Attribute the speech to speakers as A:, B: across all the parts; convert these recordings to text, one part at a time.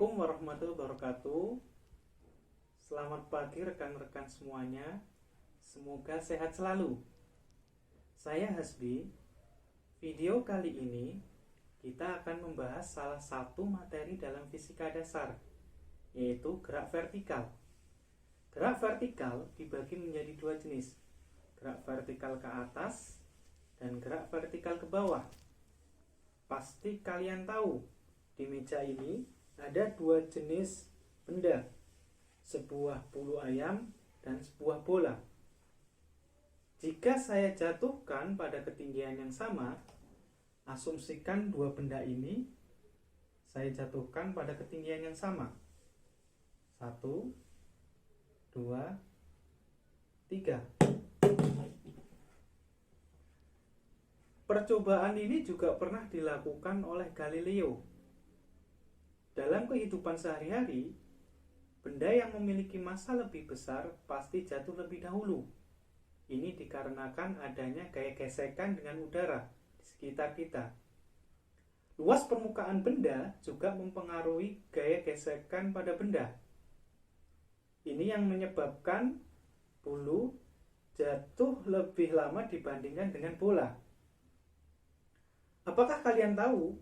A: Assalamualaikum warahmatullahi wabarakatuh. Selamat pagi rekan-rekan semuanya. Semoga sehat selalu. Saya Hasbi. Video kali ini kita akan membahas salah satu materi dalam fisika dasar, yaitu gerak vertikal. Gerak vertikal dibagi menjadi dua jenis, gerak vertikal ke atas dan gerak vertikal ke bawah. Pasti kalian tahu, di meja ini ada dua jenis benda, sebuah bulu ayam dan sebuah bola. Jika saya jatuhkan pada ketinggian yang sama, asumsikan dua benda ini saya jatuhkan pada ketinggian yang sama. 1, 2, 3. Percobaan ini juga pernah dilakukan oleh Galileo. Dalam kehidupan sehari-hari, benda yang memiliki massa lebih besar pasti jatuh lebih dahulu. Ini dikarenakan adanya gaya gesekan dengan udara di sekitar kita. Luas permukaan benda juga mempengaruhi gaya gesekan pada benda. Ini yang menyebabkan bulu jatuh lebih lama dibandingkan dengan bola. Apakah kalian tahu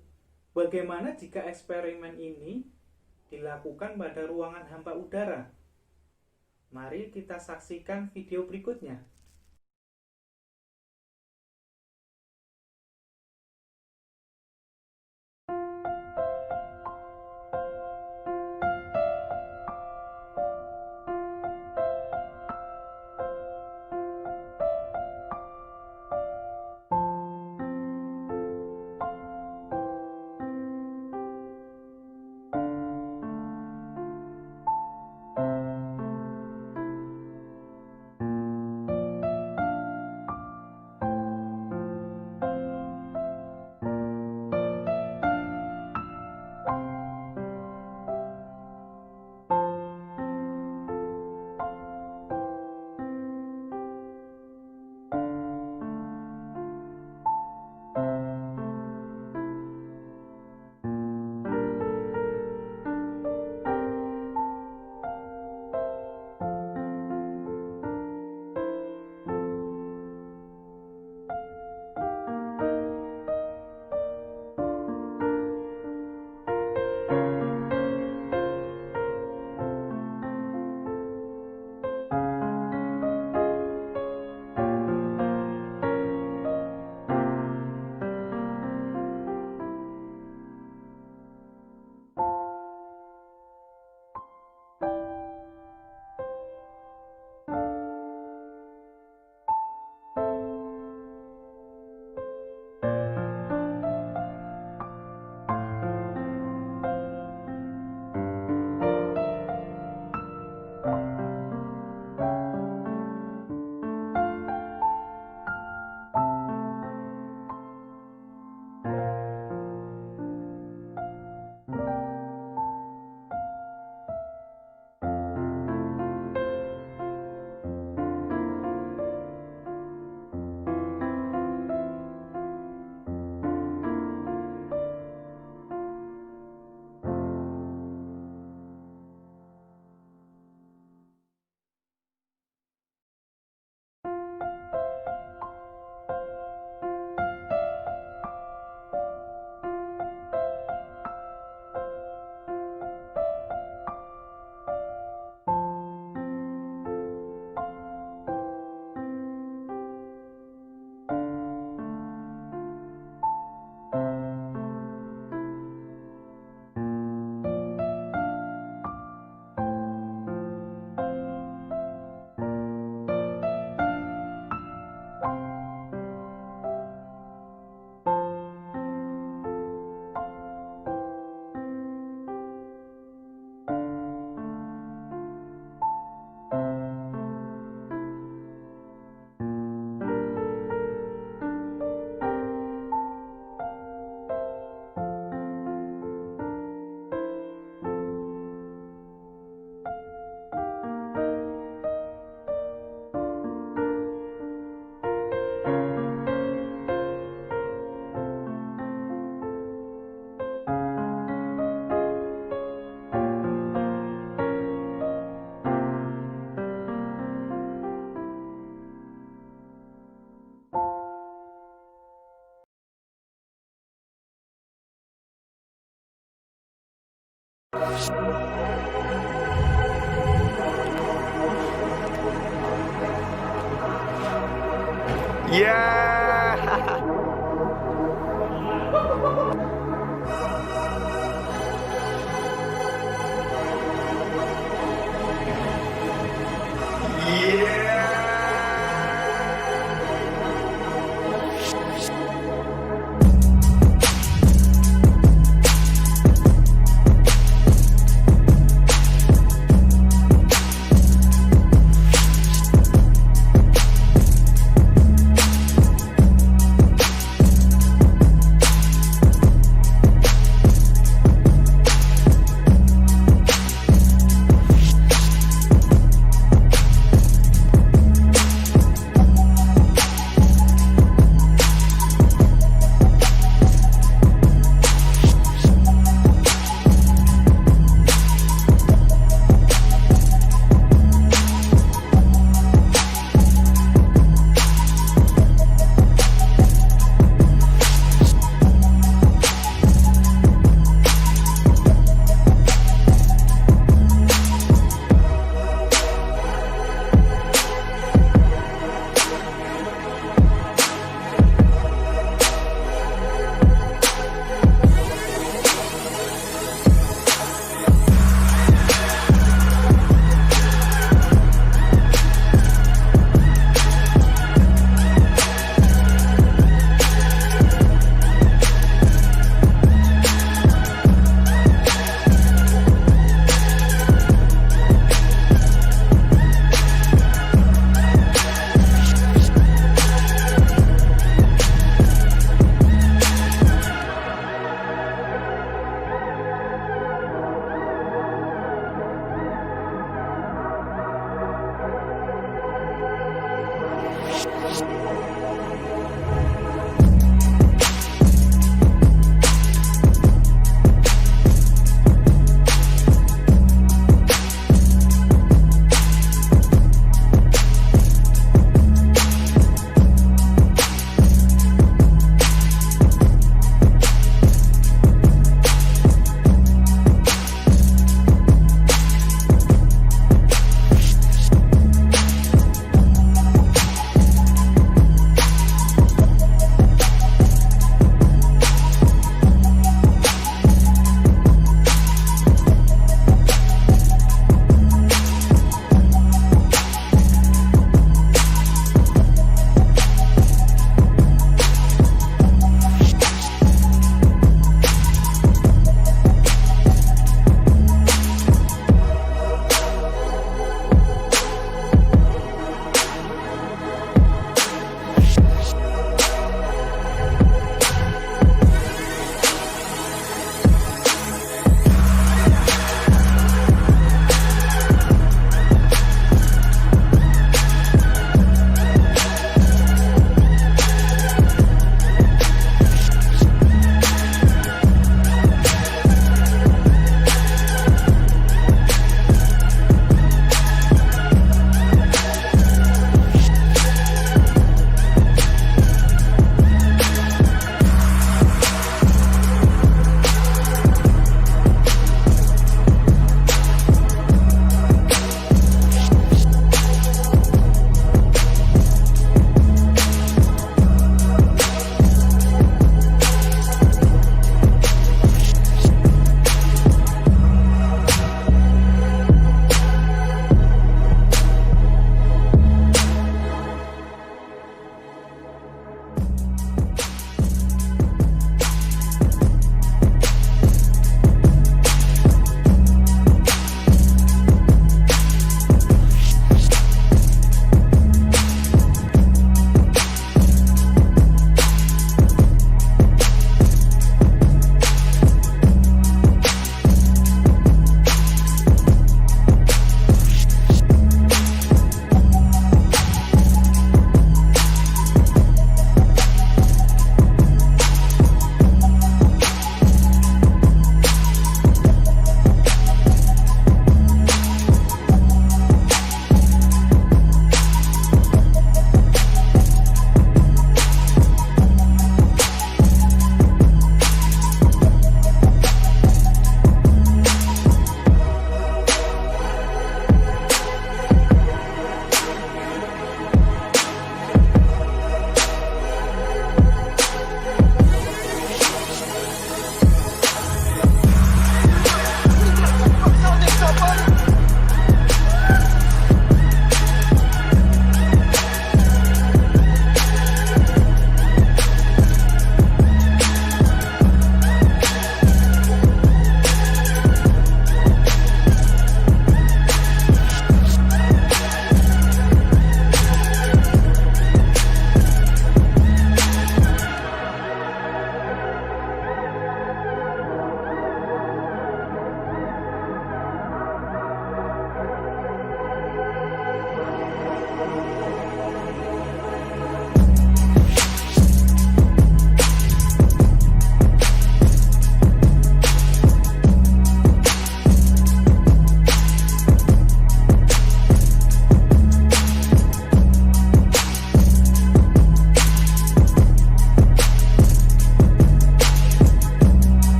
A: bagaimana jika eksperimen ini dilakukan pada ruangan hampa udara? Mari kita saksikan video berikutnya.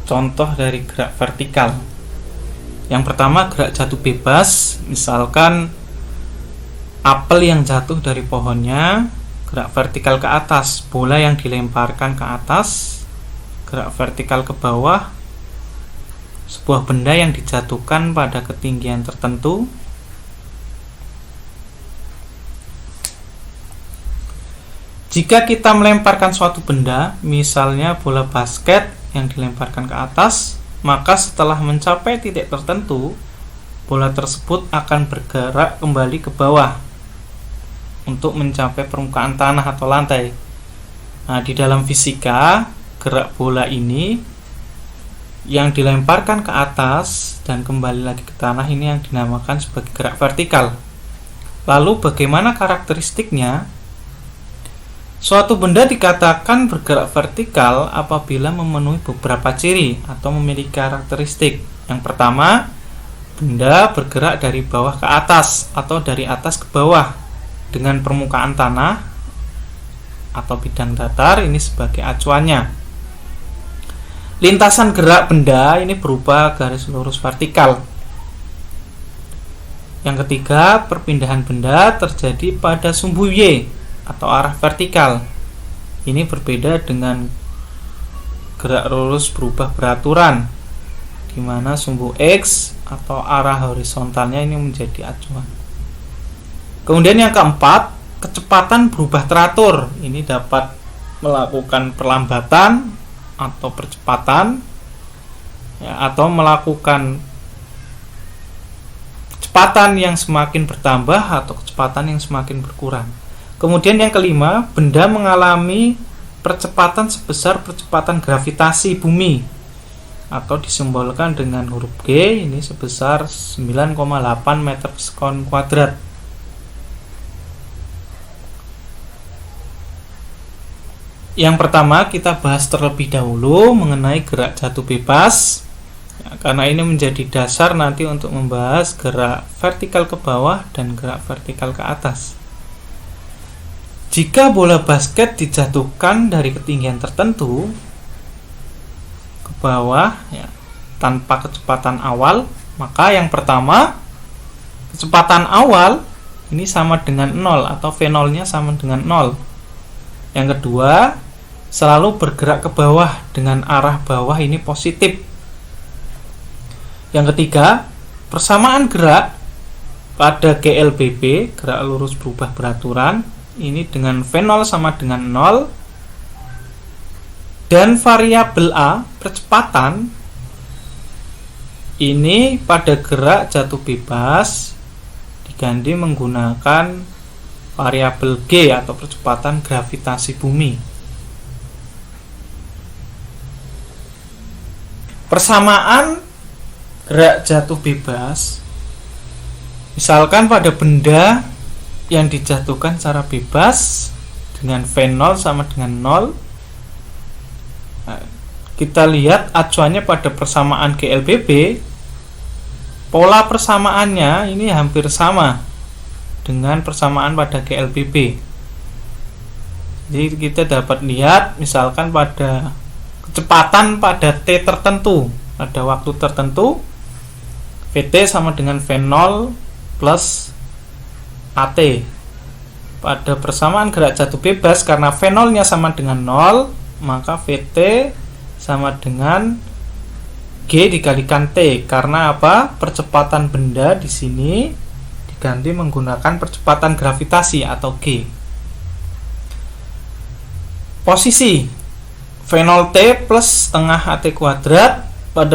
A: contoh dari gerak vertikal. Yang pertama, gerak jatuh bebas. Misalkan apel yang jatuh dari pohonnya, gerak vertikal ke atas, bola yang dilemparkan ke atas, gerak vertikal ke bawah, sebuah benda yang dijatuhkan pada ketinggian tertentu, jika kita melemparkan suatu benda, misalnya bola basket yang dilemparkan ke atas, maka setelah mencapai titik tertentu, bola tersebut akan bergerak kembali ke bawah untuk mencapai permukaan tanah atau lantai. Nah, di dalam fisika, gerak bola ini yang dilemparkan ke atas dan kembali lagi ke tanah ini yang dinamakan sebagai gerak vertikal. Lalu bagaimana karakteristiknya? Suatu benda dikatakan bergerak vertikal apabila memenuhi beberapa ciri atau memiliki karakteristik. Yang pertama, benda bergerak dari bawah ke atas atau dari atas ke bawah dengan permukaan tanah atau bidang datar ini sebagai acuannya. Lintasan gerak benda ini berupa garis lurus vertikal. Yang ketiga, perpindahan benda terjadi pada sumbu Y atau arah vertikal. Ini berbeda dengan gerak lurus berubah beraturan, di mana sumbu X atau arah horizontalnya ini menjadi acuan. Kemudian yang keempat, kecepatan berubah teratur. Ini dapat melakukan perlambatan atau percepatan, atau melakukan kecepatan yang semakin bertambah atau kecepatan yang semakin berkurang. Kemudian yang kelima, benda mengalami percepatan sebesar percepatan gravitasi bumi atau disimbolkan dengan huruf G, ini sebesar 9,8 meter per sekon kuadrat. Yang pertama, kita bahas terlebih dahulu mengenai gerak jatuh bebas, karena ini menjadi dasar nanti untuk membahas gerak vertikal ke bawah dan gerak vertikal ke atas. Jika bola basket dijatuhkan dari ketinggian tertentu ke bawah tanpa kecepatan awal, maka yang pertama, kecepatan awal ini sama dengan 0 atau V0-nya sama dengan 0. Yang kedua, selalu bergerak ke bawah dengan arah bawah ini positif. Yang ketiga, persamaan gerak pada GLBB, gerak lurus berubah beraturan, ini dengan V0 sama dengan 0, dan variabel A, percepatan, ini pada gerak jatuh bebas diganti menggunakan variabel G atau percepatan gravitasi bumi. Persamaan gerak jatuh bebas, misalkan pada benda yang dijatuhkan secara bebas dengan V0 sama dengan 0. Nah, kita lihat acuannya pada persamaan GLBB, pola persamaannya ini hampir sama dengan persamaan pada GLBB. Jadi kita dapat lihat misalkan pada kecepatan pada T tertentu, pada waktu tertentu, VT sama dengan V0 plus AT. Pada persamaan gerak jatuh bebas, karena V0 nya sama dengan 0, maka VT sama dengan G dikalikan T. Karena apa? Percepatan benda di sini diganti menggunakan percepatan gravitasi atau G. Posisi V0T plus setengah AT kuadrat pada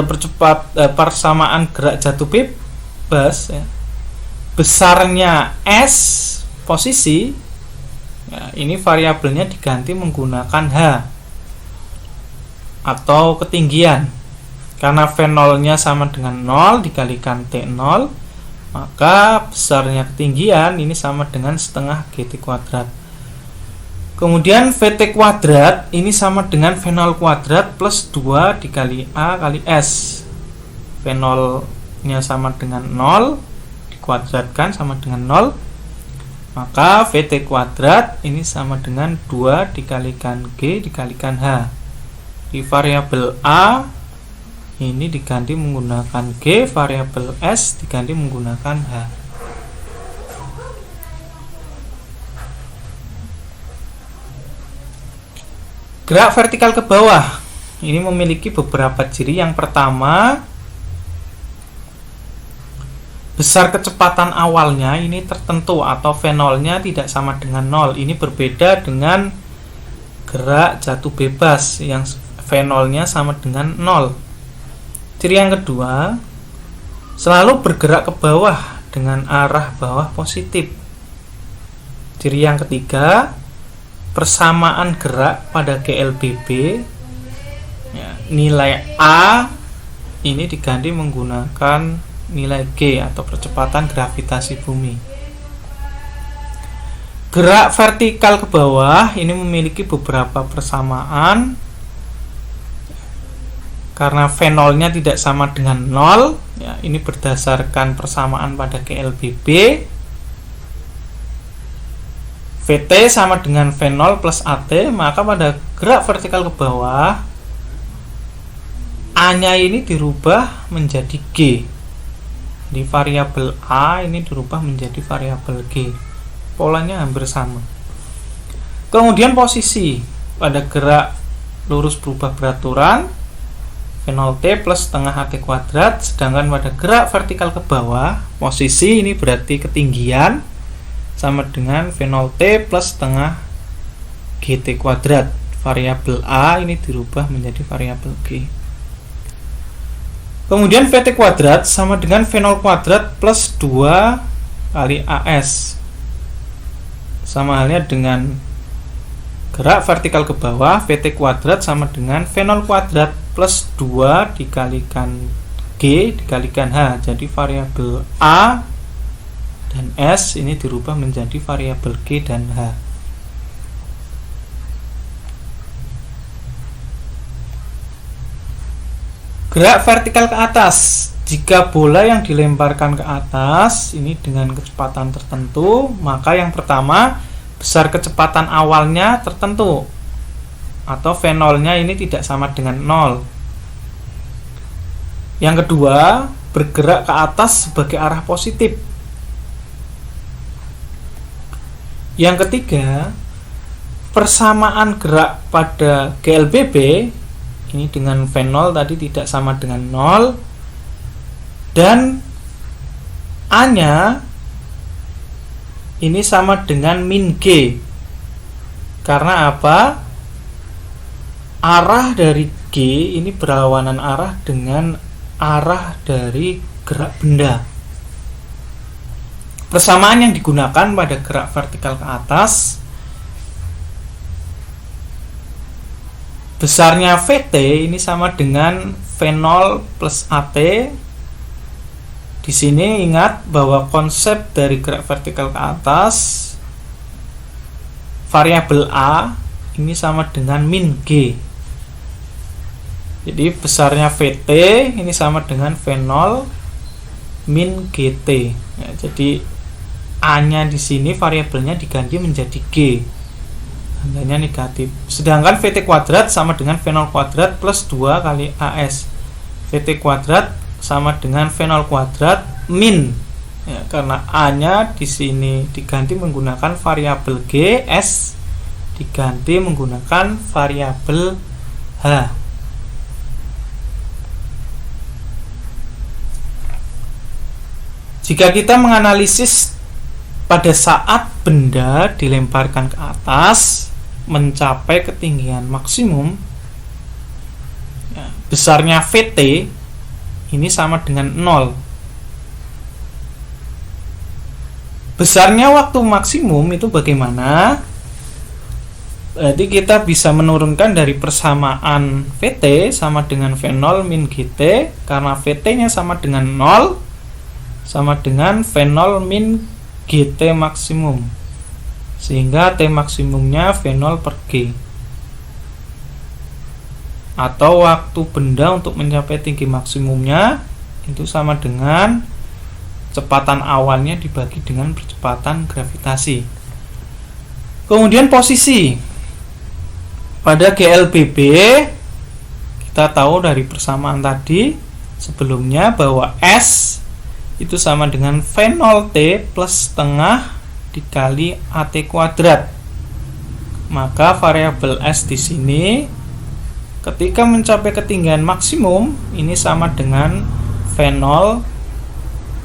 A: persamaan gerak jatuh bebas, besarnya S posisi, ini variabelnya diganti menggunakan H atau ketinggian. Karena V0 nya sama dengan 0 dikalikan T0, maka besarnya ketinggian ini sama dengan setengah GT kuadrat. Kemudian VT kuadrat ini sama dengan V0 kuadrat plus 2 dikali A kali S. V0 nya sama dengan 0 dikuadratkan sama dengan 0, maka VT kuadrat ini sama dengan 2 dikalikan G dikalikan H. Di variabel A ini diganti menggunakan G, variabel S diganti menggunakan H. Gerak vertikal ke bawah ini memiliki beberapa ciri. Yang pertama, besar kecepatan awalnya ini tertentu atau V0-nya tidak sama dengan 0. Ini berbeda dengan gerak jatuh bebas yang V0-nya sama dengan 0. Ciri yang kedua, selalu bergerak ke bawah dengan arah bawah positif. Ciri yang ketiga, persamaan gerak pada GLBB, nilai A ini diganti menggunakan nilai G atau percepatan gravitasi bumi. Gerak vertikal ke bawah ini memiliki beberapa persamaan. Karena V0-nya tidak sama dengan 0, ya, ini berdasarkan persamaan pada GLBB. VT sama dengan V0 plus AT, maka pada gerak vertikal ke bawah A-nya ini dirubah menjadi G. Di variabel A ini dirubah menjadi variabel G. Polanya hampir sama. Kemudian posisi pada gerak lurus berubah beraturan V0T plus setengah AT kuadrat, sedangkan pada gerak vertikal ke bawah posisi ini berarti ketinggian sama dengan V0T plus setengah GT kuadrat. Variabel A ini dirubah menjadi variabel G. Kemudian VT kuadrat sama dengan V0 kuadrat plus 2 kali AS. Sama halnya dengan gerak vertikal ke bawah, VT kuadrat sama dengan V0 kuadrat plus 2 dikalikan G dikalikan H. Jadi variabel A dan S ini dirubah menjadi variabel G dan H. Gerak vertikal ke atas. Jika bola yang dilemparkan ke atas ini dengan kecepatan tertentu, maka yang pertama, besar kecepatan awalnya tertentu atau V0-nya ini tidak sama dengan 0. Yang kedua, bergerak ke atas sebagai arah positif. Yang ketiga, persamaan gerak pada GLBB ini dengan V0 tadi tidak sama dengan 0, dan A-nya ini sama dengan min G. Karena apa? Arah dari G ini berlawanan arah dengan arah dari gerak benda. Persamaan yang digunakan pada gerak vertikal ke atas, besarnya VT ini sama dengan V0 plus AT. Di sini ingat bahwa konsep dari gerak vertikal ke atas, variabel A ini sama dengan min G. Jadi besarnya VT ini sama dengan V0 min GT. Ya, jadi A-nya di sini variabelnya diganti menjadi G. Tandanya negatif. Sedangkan VT kuadrat sama dengan V0 kuadrat plus 2 kali AS. VT kuadrat sama dengan V0 kuadrat min, ya, karena A-nya di sini diganti menggunakan variabel G, S diganti menggunakan variabel H. Jika kita menganalisis pada saat benda dilemparkan ke atas mencapai ketinggian maksimum, ya, besarnya VT ini sama dengan 0. Besarnya waktu maksimum itu bagaimana? Berarti kita bisa menurunkan dari persamaan VT sama dengan V0 min GT, karena VT-nya sama dengan 0, sama dengan V0 min GT maksimum, sehingga T maksimumnya V0 per G, atau waktu benda untuk mencapai tinggi maksimumnya itu sama dengan kecepatan awalnya dibagi dengan percepatan gravitasi. Kemudian posisi pada GLBB Kita tahu dari persamaan tadi sebelumnya bahwa S itu sama dengan V0T plus setengah dikali AT kuadrat. Maka variabel S di sini ketika mencapai ketinggian maksimum ini sama dengan V0,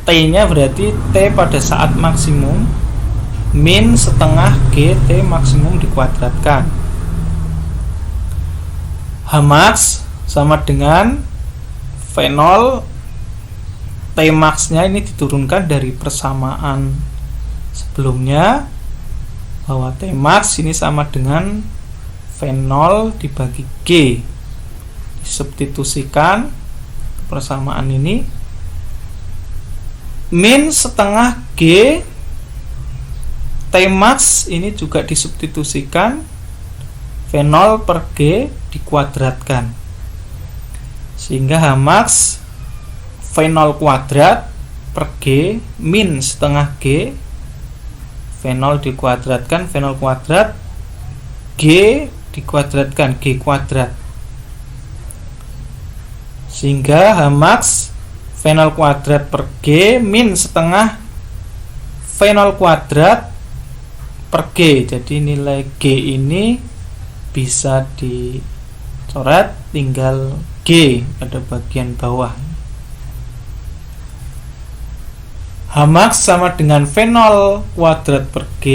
A: T-nya berarti T pada saat maksimum min setengah GT maksimum dikuadratkan. Hmax sama dengan V0, T max-nya ini diturunkan dari persamaan sebelumnya bahwa T max ini sama dengan V0 dibagi G. Disubstitusikan persamaan ini min setengah G, T max ini juga disubstitusikan V0 per G dikuadratkan, sehingga Hmax V0 kuadrat per G min setengah G, V0 dikuadratkan V0 kuadrat, G dikuadratkan G kuadrat, sehingga Hmax V0 kuadrat per G min setengah V0 kuadrat per G. Jadi nilai G ini bisa dicoret, tinggal G pada bagian bawah. Hmax sama dengan V0 kuadrat per G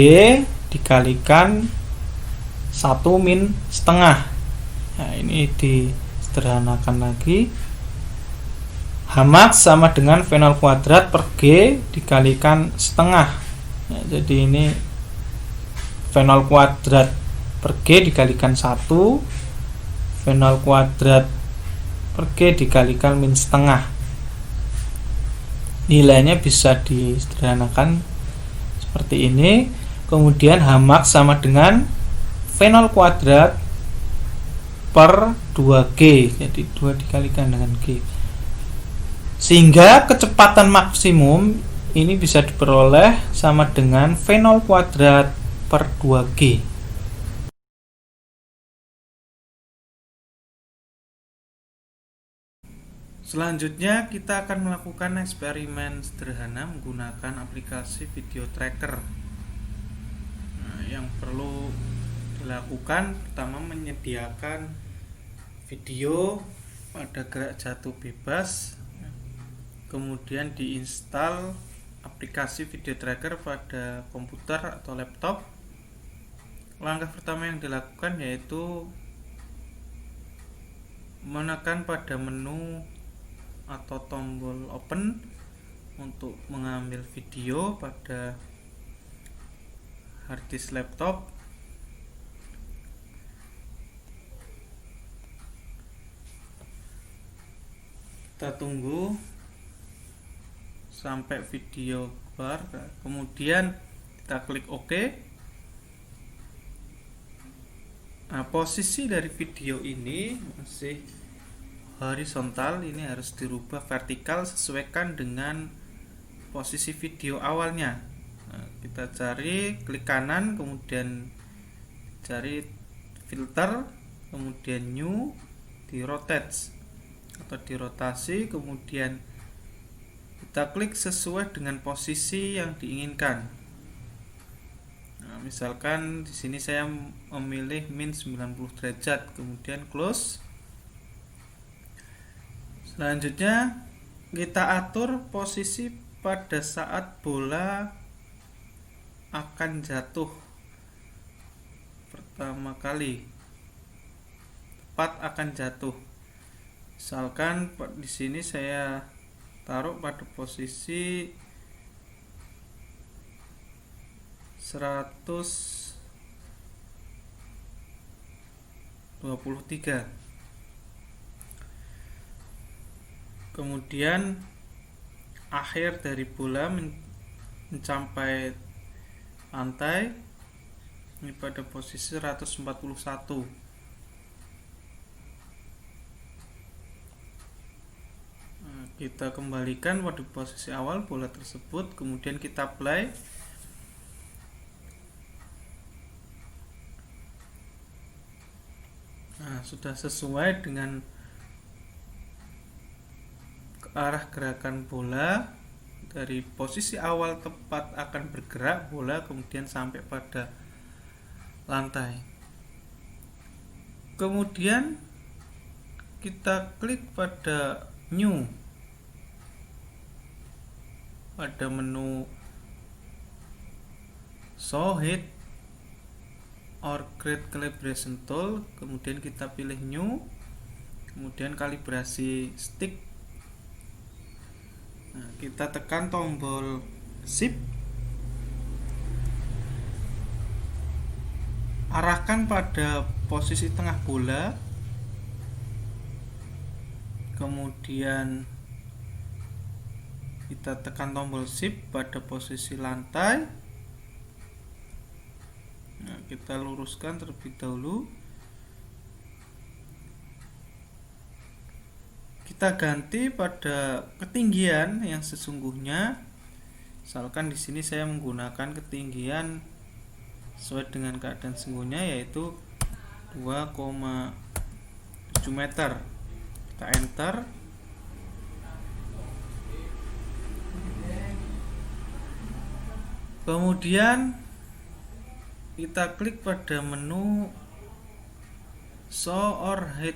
A: dikalikan 1 min setengah. Nah, ini disederhanakan lagi. Hmax sama dengan V0 kuadrat per G dikalikan setengah. Nah, jadi ini V0 kuadrat per G dikalikan 1, V0 kuadrat per G dikalikan min setengah. Nilainya bisa disederhanakan seperti ini. Kemudian Hmax sama dengan V0 kuadrat per 2G, jadi 2 dikalikan dengan G, sehingga kecepatan maksimum ini bisa diperoleh sama dengan V0 kuadrat per 2G. Selanjutnya kita akan melakukan eksperimen sederhana menggunakan aplikasi video tracker. Yang perlu dilakukan pertama menyediakan video pada gerak jatuh bebas, kemudian diinstal aplikasi video tracker pada komputer atau laptop. Langkah pertama yang dilakukan yaitu menekan pada menu atau tombol open untuk mengambil video pada harddisk laptop. Kita tunggu sampai video keluar, kemudian kita klik OK. Nah, posisi dari video ini masih horizontal, ini harus dirubah vertikal sesuaikan dengan posisi video awalnya. Nah, kita cari, klik kanan, kemudian cari filter, kemudian new, di rotate atau dirotasi, kemudian kita klik sesuai dengan posisi yang diinginkan. Nah, misalkan di sini saya memilih min 90 derajat, kemudian close. Selanjutnya kita atur posisi pada saat bola akan jatuh pertama kali, tepat akan jatuh. Misalkan di sini saya taruh pada posisi 123. Kemudian akhir dari bola mencapai lantai ini pada posisi 141. Nah, kita kembalikan pada posisi awal bola tersebut, kemudian kita play. Nah, sudah sesuai dengan arah gerakan bola dari posisi awal tepat akan bergerak bola kemudian sampai pada lantai. Kemudian kita klik pada new pada menu show head or grade calibration tool, kemudian kita pilih new, kemudian kalibrasi stick. Nah, kita tekan tombol shift, arahkan pada posisi tengah bola, kemudian kita tekan tombol shift pada posisi lantai. Nah, kita luruskan terlebih dahulu. Kita ganti pada ketinggian yang sesungguhnya. Misalkan di sini saya menggunakan ketinggian sesuai dengan keadaan sesungguhnya, yaitu 2,7 meter. Kita enter. Kemudian kita klik pada menu show or head.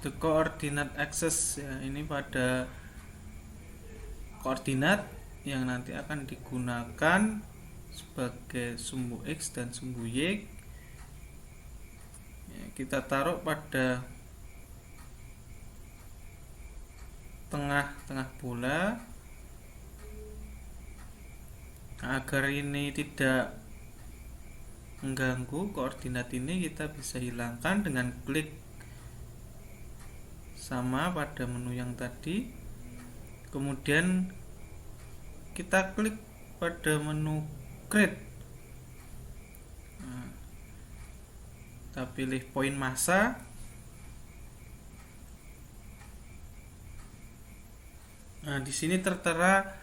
A: The coordinate axis, ya, ini pada koordinat yang nanti akan digunakan sebagai sumbu X dan sumbu Y. Ya, kita taruh pada tengah-tengah bola. Agar ini tidak mengganggu koordinat ini, kita bisa hilangkan dengan klik sama pada menu yang tadi. Kemudian kita klik pada menu grade. Nah, kita pilih poin massa. Nah, di sini tertera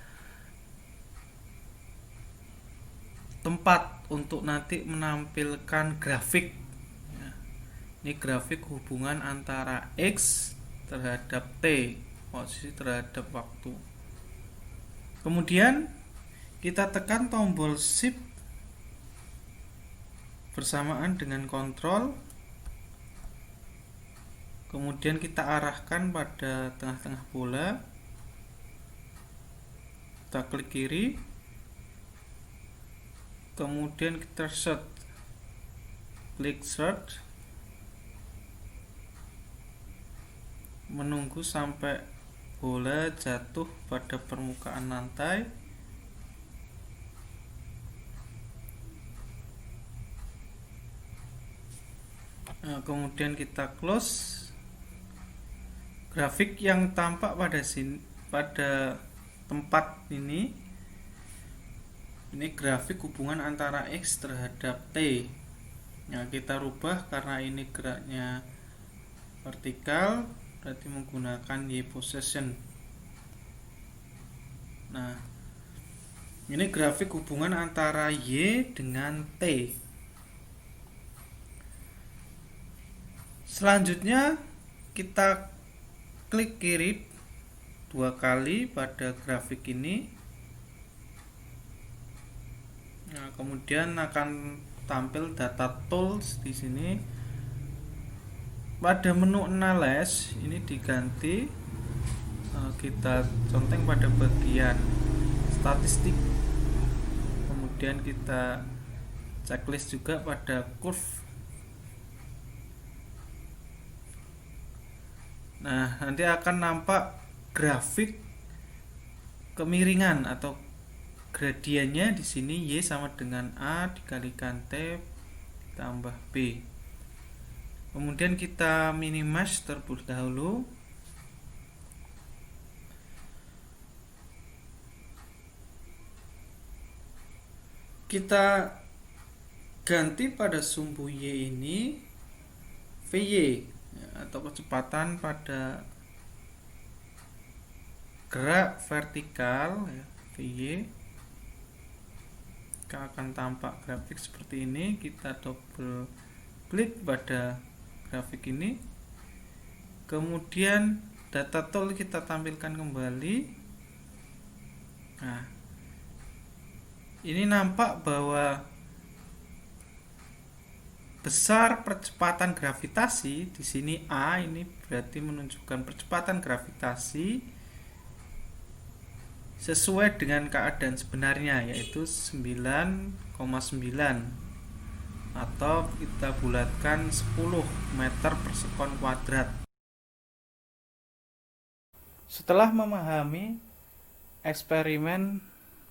A: tempat untuk nanti menampilkan grafik. Ya, ini grafik hubungan antara X terhadap T, posisi terhadap waktu. Kemudian kita tekan tombol shift bersamaan dengan kontrol. Kemudian kita arahkan pada tengah-tengah bola. Kita klik kiri. Kemudian kita search. Klik search. Menunggu sampai bola jatuh pada permukaan lantai. Nah, kemudian kita close. Grafik yang tampak pada sini, pada tempat ini grafik hubungan antara X terhadap T. Nah, kita rubah karena ini geraknya vertikal, berarti menggunakan Y position. Nah, ini grafik hubungan antara Y dengan T. Selanjutnya kita klik kiri 2 kali pada grafik ini. Nah, kemudian akan tampil data tools di sini. Pada menu analyze ini diganti, kita conteng pada bagian statistik. Kemudian kita checklist juga pada curve. Nah, nanti akan nampak grafik kemiringan atau gradiennya di sini Y sama dengan A dikalikan T tambah B. Kemudian kita minimize terlebih dahulu. Kita ganti pada sumbu Y ini VY, atau kecepatan pada gerak vertikal, VY. Akan tampak grafik seperti ini. Kita double klik pada grafik ini, kemudian data tool kita tampilkan kembali. Nah, ini nampak bahwa besar percepatan gravitasi di sini A ini berarti menunjukkan percepatan gravitasi sesuai dengan keadaan sebenarnya, yaitu 9,9 atau kita bulatkan 10 meter per sekon kuadrat. Setelah memahami eksperimen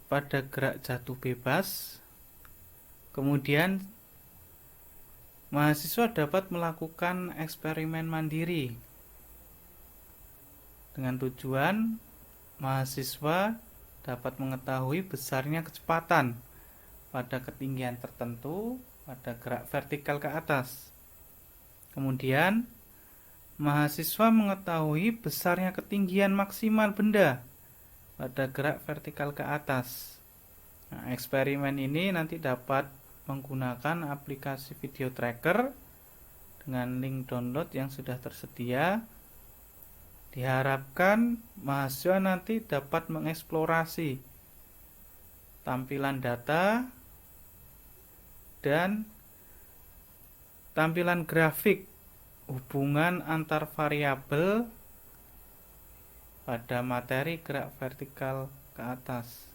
A: pada gerak jatuh bebas, kemudian mahasiswa dapat melakukan eksperimen mandiri dengan tujuan mahasiswa dapat mengetahui besarnya kecepatan pada ketinggian tertentu pada gerak vertikal ke atas. Kemudian mahasiswa mengetahui besarnya ketinggian maksimal benda pada gerak vertikal ke atas. Nah, eksperimen ini nanti dapat menggunakan aplikasi video tracker dengan link download yang sudah tersedia. Diharapkan mahasiswa nanti dapat mengeksplorasi tampilan data dan tampilan grafik hubungan antar variabel pada materi gerak vertikal ke atas.